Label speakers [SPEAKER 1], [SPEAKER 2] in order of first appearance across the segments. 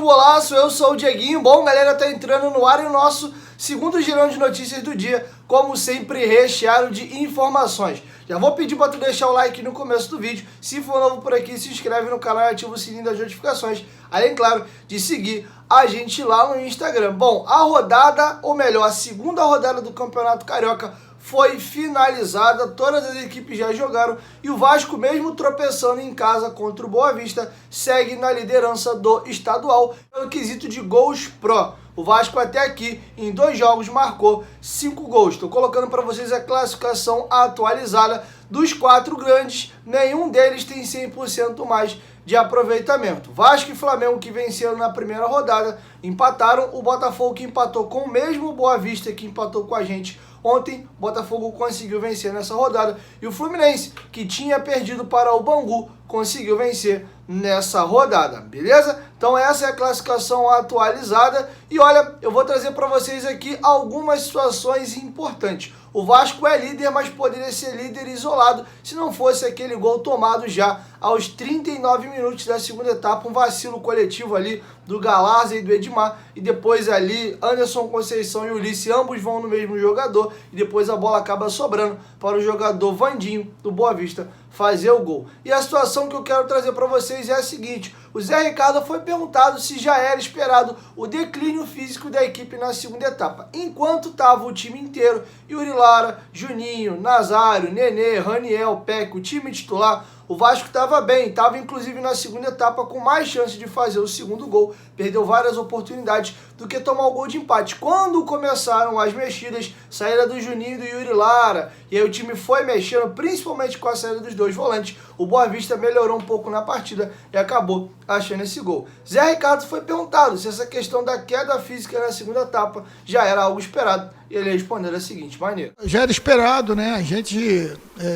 [SPEAKER 1] Golaço, eu sou o Dieguinho. Bom, galera, tá entrando no ar e o nosso segundo girão de notícias do dia, como sempre, recheado de informações. Já vou pedir para tu deixar o like no começo do vídeo. Se for novo por aqui, se inscreve no canal e ativa o sininho das notificações. Além, claro, de seguir a gente lá no Instagram. Bom, a rodada, ou melhor, a segunda rodada do Campeonato Carioca foi finalizada, todas as equipes já jogaram e o Vasco, mesmo tropeçando em casa contra o Boa Vista, segue na liderança do estadual pelo quesito de gols pró. O Vasco até aqui, em 2 jogos, marcou 5 gols. Estou colocando para vocês a classificação atualizada dos 4 grandes, nenhum deles tem 100% mais de aproveitamento. Vasco e Flamengo, que venceram na primeira rodada, empataram. O Botafogo, que empatou com o mesmo Boa Vista que empatou com a gente ontem, o Botafogo conseguiu vencer nessa rodada. E o Fluminense, que tinha perdido para o Bangu, conseguiu vencer nessa rodada, beleza? Então essa é a classificação atualizada. E olha, eu vou trazer para vocês aqui algumas situações importantes. O Vasco é líder, mas poderia ser líder isolado se não fosse aquele gol tomado já aos 39 minutos da segunda etapa, um vacilo coletivo ali do Galarza e do Edmar, e depois ali Anderson Conceição e Ulisses ambos vão no mesmo jogador, e depois a bola acaba sobrando para o jogador Vandinho do Boa Vista fazer o gol. E a situação que eu quero trazer para vocês é a seguinte: o Zé Ricardo foi perguntado se já era esperado o declínio físico da equipe na segunda etapa. Enquanto estava o time inteiro, Yuri Lara, Juninho, Nazário, Nenê, Raniel, Peck, o time titular, o Vasco estava bem, estava inclusive na segunda etapa com mais chance de fazer o segundo gol, perdeu várias oportunidades do que tomar o gol de empate. Quando começaram as mexidas, saída do Juninho e do Yuri Lara, e aí o time foi mexendo, principalmente com a saída dos 2 volantes, o Boa Vista melhorou um pouco na partida e acabou achando esse gol. Zé Ricardo foi perguntado se essa questão da queda física na segunda etapa já era algo esperado, e ele respondeu da seguinte maneira:
[SPEAKER 2] já era esperado, né? A gente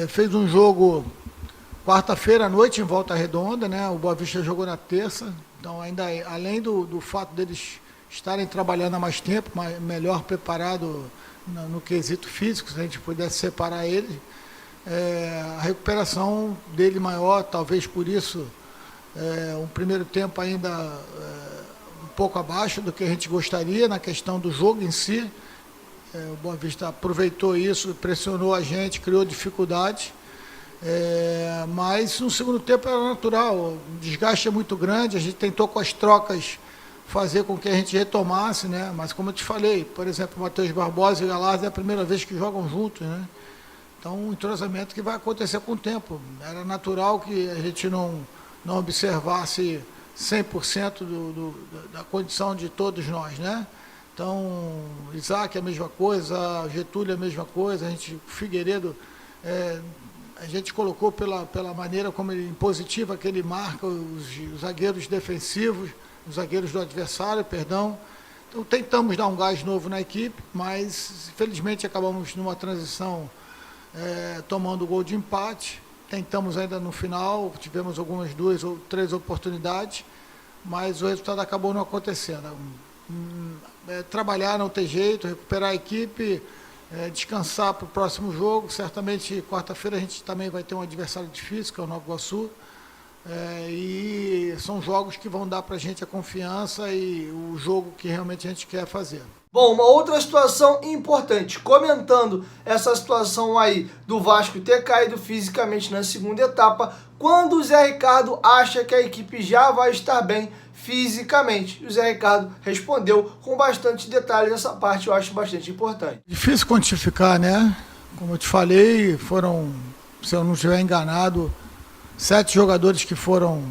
[SPEAKER 2] fez um jogo quarta-feira à noite em Volta Redonda, né? O Boa Vista jogou na terça, então ainda além do fato deles estarem trabalhando há mais tempo, melhor preparado no quesito físico, se a gente pudesse separar eles, a recuperação dele maior, talvez por isso um primeiro tempo ainda um pouco abaixo do que a gente gostaria na questão do jogo em si. O Boa Vista aproveitou isso, pressionou a gente, criou dificuldade. Mas no segundo tempo era natural, o desgaste é muito grande, a gente tentou com as trocas fazer com que a gente retomasse, né? Mas como eu te falei, por exemplo, Matheus Barbosa e Galarza é a primeira vez que jogam juntos, né? Então um entrosamento que vai acontecer com o tempo. Era natural que a gente não observasse 100% da condição de todos nós, né? Então, Isaac é a mesma coisa, Getúlio é a mesma coisa, Figueiredo, a gente colocou pela maneira como ele, positiva que ele marca os zagueiros defensivos, os zagueiros do adversário, perdão. Então tentamos dar um gás novo na equipe, mas infelizmente acabamos numa transição tomando o gol de empate. Tentamos ainda no final, tivemos algumas 2 ou 3 oportunidades, mas o resultado acabou não acontecendo. Trabalhar, não ter jeito, recuperar a equipe, descansar para o próximo jogo. Certamente quarta-feira a gente também vai ter um adversário difícil, que é o Nova Iguaçu, e são jogos que vão dar para a gente a confiança e o jogo que realmente a gente quer fazer.
[SPEAKER 1] Bom, uma outra situação importante, comentando essa situação aí do Vasco ter caído fisicamente na segunda etapa, quando o Zé Ricardo acha que a equipe já vai estar bem fisicamente. O Zé Ricardo respondeu com bastante detalhes essa parte, eu acho bastante importante.
[SPEAKER 2] Difícil quantificar, né? Como eu te falei, foram, se eu não estiver enganado, 7 jogadores que foram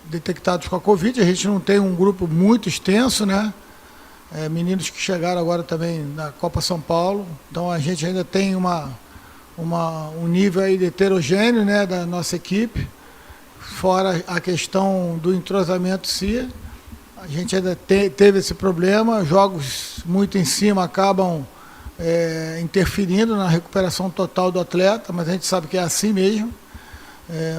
[SPEAKER 2] detectados com a Covid. A gente não tem um grupo muito extenso, né? Meninos que chegaram agora também na Copa São Paulo. Então a gente ainda tem um nível aí de heterogêneo, né, da nossa equipe. Fora a questão do entrosamento em si, a gente ainda teve esse problema. Jogos muito em cima acabam interferindo na recuperação total do atleta, mas a gente sabe que é assim mesmo.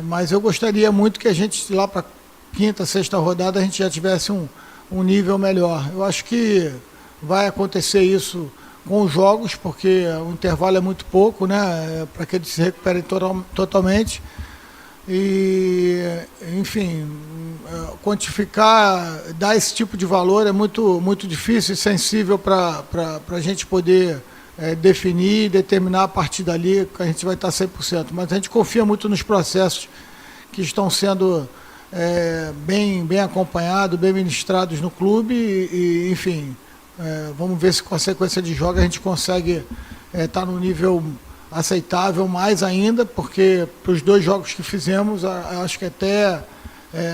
[SPEAKER 2] Mas eu gostaria muito que a gente, lá para quinta, sexta rodada, a gente já tivesse um nível melhor. Eu acho que vai acontecer isso com os jogos, porque o intervalo é muito pouco, né, para que eles se recuperem totalmente. E, enfim, quantificar, dar esse tipo de valor é muito difícil e sensível para a gente poder definir e determinar a partir dali que a gente vai estar 100%. Mas a gente confia muito nos processos que estão sendo bem acompanhados, bem ministrados no clube e enfim, vamos ver se com a sequência de jogos a gente consegue estar no nível aceitável mais ainda, porque para os 2 jogos que fizemos, acho que até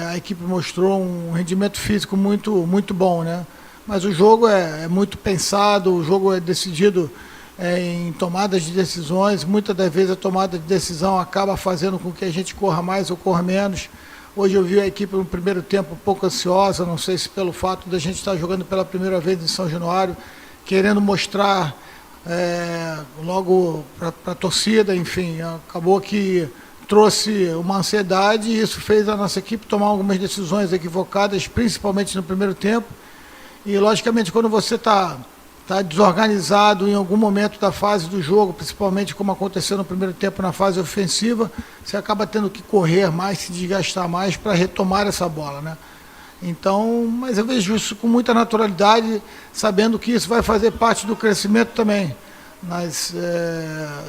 [SPEAKER 2] a equipe mostrou um rendimento físico muito bom, né? Mas o jogo é muito pensado, o jogo é decidido em tomadas de decisões, muitas das vezes a tomada de decisão acaba fazendo com que a gente corra mais ou corra menos. Hoje eu vi a equipe no primeiro tempo um pouco ansiosa, não sei se pelo fato da gente estar jogando pela primeira vez em São Januário, querendo mostrar logo para a torcida, enfim, acabou que trouxe uma ansiedade e isso fez a nossa equipe tomar algumas decisões equivocadas, principalmente no primeiro tempo. E, logicamente, quando você está desorganizado em algum momento da fase do jogo, principalmente como aconteceu no primeiro tempo na fase ofensiva, você acaba tendo que correr mais, se desgastar mais para retomar essa bola, né? Então, mas eu vejo isso com muita naturalidade, sabendo que isso vai fazer parte do crescimento também. Mas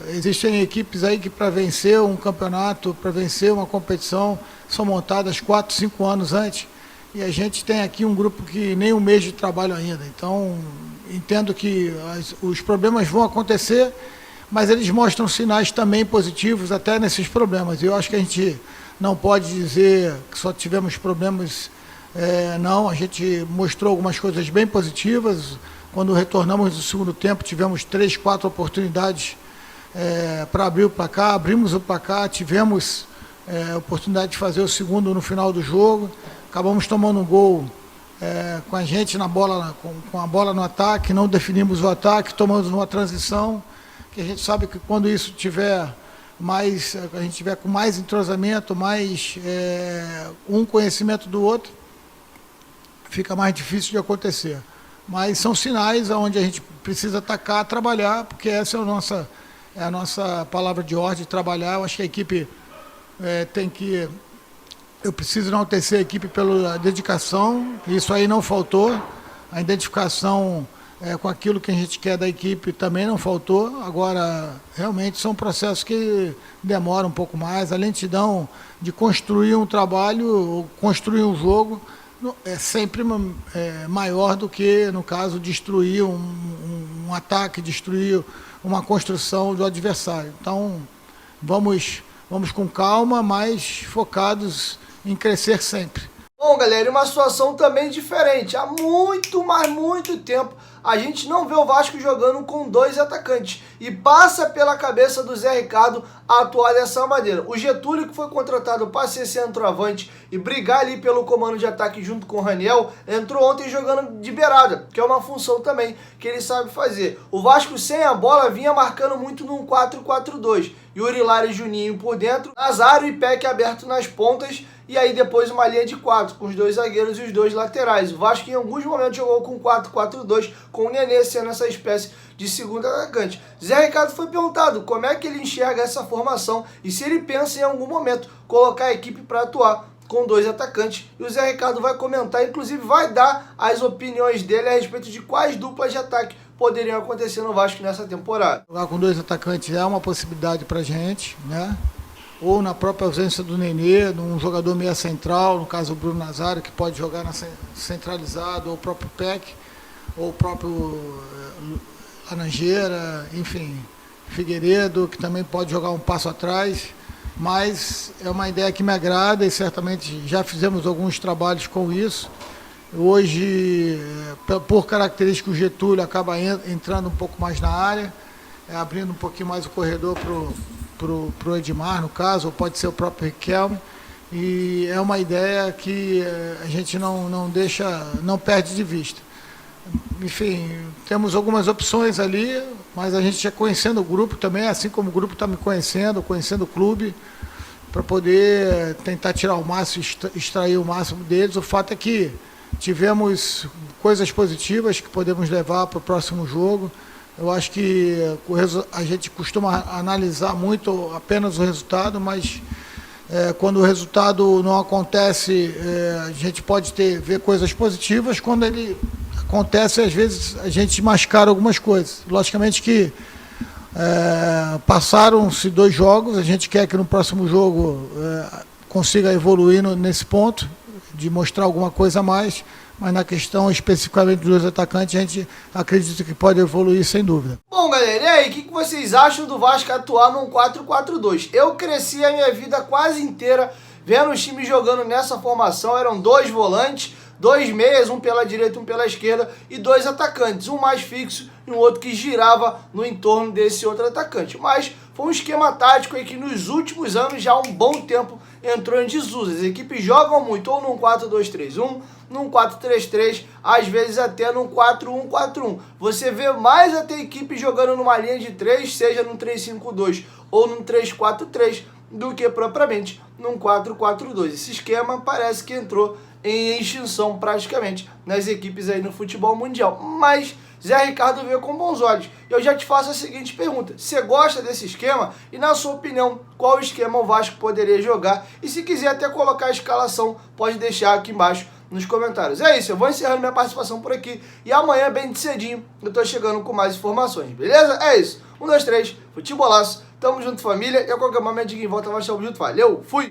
[SPEAKER 2] existem equipes aí que para vencer um campeonato, para vencer uma competição, são montadas 4, 5 anos antes. E a gente tem aqui um grupo que nem um mês de trabalho ainda. Então, entendo que os problemas vão acontecer, mas eles mostram sinais também positivos até nesses problemas. Eu acho que a gente não pode dizer que só tivemos problemas, não. A gente mostrou algumas coisas bem positivas. Quando retornamos do segundo tempo, tivemos 3, 4 oportunidades para abrir o placar, abrimos o placar, tivemos a oportunidade de fazer o segundo no final do jogo, acabamos tomando um gol com a gente na bola, com a bola no ataque, não definimos o ataque, tomamos uma transição, que a gente sabe que quando isso tiver mais, a gente tiver com mais entrosamento, mais um conhecimento do outro, fica mais difícil de acontecer. Mas são sinais onde a gente precisa atacar, trabalhar, porque essa é a nossa palavra de ordem, trabalhar. Eu acho que a equipe tem que... Eu preciso enaltecer a equipe pela dedicação, isso aí não faltou. A identificação com aquilo que a gente quer da equipe também não faltou. Agora, realmente são processos que demoram um pouco mais. A lentidão de construir um trabalho, construir um jogo, é sempre maior do que, no caso, destruir um ataque, destruir uma construção do adversário. Então, vamos com calma, mas focados em crescer sempre.
[SPEAKER 1] Bom, galera, uma situação também diferente. Há muito tempo a gente não vê o Vasco jogando com 2 atacantes. E passa pela cabeça do Zé Ricardo atuar dessa maneira. O Getúlio, que foi contratado para ser centroavante e brigar ali pelo comando de ataque junto com o Raniel, entrou ontem jogando de beirada, que é uma função também que ele sabe fazer. O Vasco sem a bola vinha marcando muito num 4-4-2. Yuri Lara e Juninho por dentro, Nazário e Peck aberto nas pontas, e aí depois uma linha de 4, com os 2 zagueiros e os 2 laterais. O Vasco em alguns momentos jogou com 4-4-2, com o Nenê sendo essa espécie de segundo atacante. Zé Ricardo foi perguntado como é que ele enxerga essa formação e se ele pensa em algum momento colocar a equipe para atuar com 2 atacantes. E o Zé Ricardo vai comentar, inclusive vai dar as opiniões dele a respeito de quais duplas de ataque poderiam acontecer no Vasco nessa temporada.
[SPEAKER 2] Jogar com 2 atacantes é uma possibilidade para a gente, né? Ou na própria ausência do Nenê, num jogador meia central, no caso o Bruno Nazário, que pode jogar centralizado, ou o próprio Peck, ou o próprio Laranjeira, enfim, Figueiredo, que também pode jogar um passo atrás. Mas é uma ideia que me agrada e certamente já fizemos alguns trabalhos com isso. Hoje, por característica, o Getúlio acaba entrando um pouco mais na área, abrindo um pouquinho mais o corredor para o Edmar, no caso, ou pode ser o próprio Riquelme. E é uma ideia que a gente não perde de vista. Enfim, temos algumas opções ali, mas a gente já conhecendo o grupo também, assim como o grupo está me conhecendo o clube, para poder tentar tirar o máximo, extrair o máximo deles. O fato é que tivemos coisas positivas que podemos levar para o próximo jogo. Eu acho que a gente costuma analisar muito apenas o resultado, mas Quando o resultado não acontece, a gente pode ver coisas positivas. Quando ele acontece, às vezes a gente mascara algumas coisas. Logicamente que passaram-se 2 jogos, a gente quer que no próximo jogo consiga evoluir nesse ponto, de mostrar alguma coisa a mais, mas na questão especificamente dos atacantes, a gente acredita que pode evoluir sem dúvida.
[SPEAKER 1] Bom, galera, e aí, o que vocês acham do Vasco atuar num 4-4-2? Eu cresci a minha vida quase inteira vendo os times jogando nessa formação. Eram 2 volantes, 2 meias, um pela direita, um pela esquerda, e 2 atacantes, um mais fixo e um outro que girava no entorno desse outro atacante. Mas foi um esquema tático aí que nos últimos anos, já há um bom tempo, entrou em desuso. As equipes jogam muito ou num 4-2-3-1, num 4-3-3, às vezes até num 4-1-4-1. Você vê mais até equipes jogando numa linha de 3, seja num 3-5-2 ou num 3-4-3, do que propriamente num 4-4-2. Esse esquema parece que entrou em extinção praticamente nas equipes aí no futebol mundial. Mas Zé Ricardo vê com bons olhos. Eu já te faço a seguinte pergunta: você gosta desse esquema? E na sua opinião, qual esquema o Vasco poderia jogar? E se quiser até colocar a escalação, pode deixar aqui embaixo nos comentários. É isso, eu vou encerrando minha participação por aqui. E amanhã, bem de cedinho, eu tô chegando com mais informações, beleza? É isso. 1, 2, 3, futebolaço. Tamo junto, família. E a qualquer momento, em volta, vai estar junto. Valeu, fui!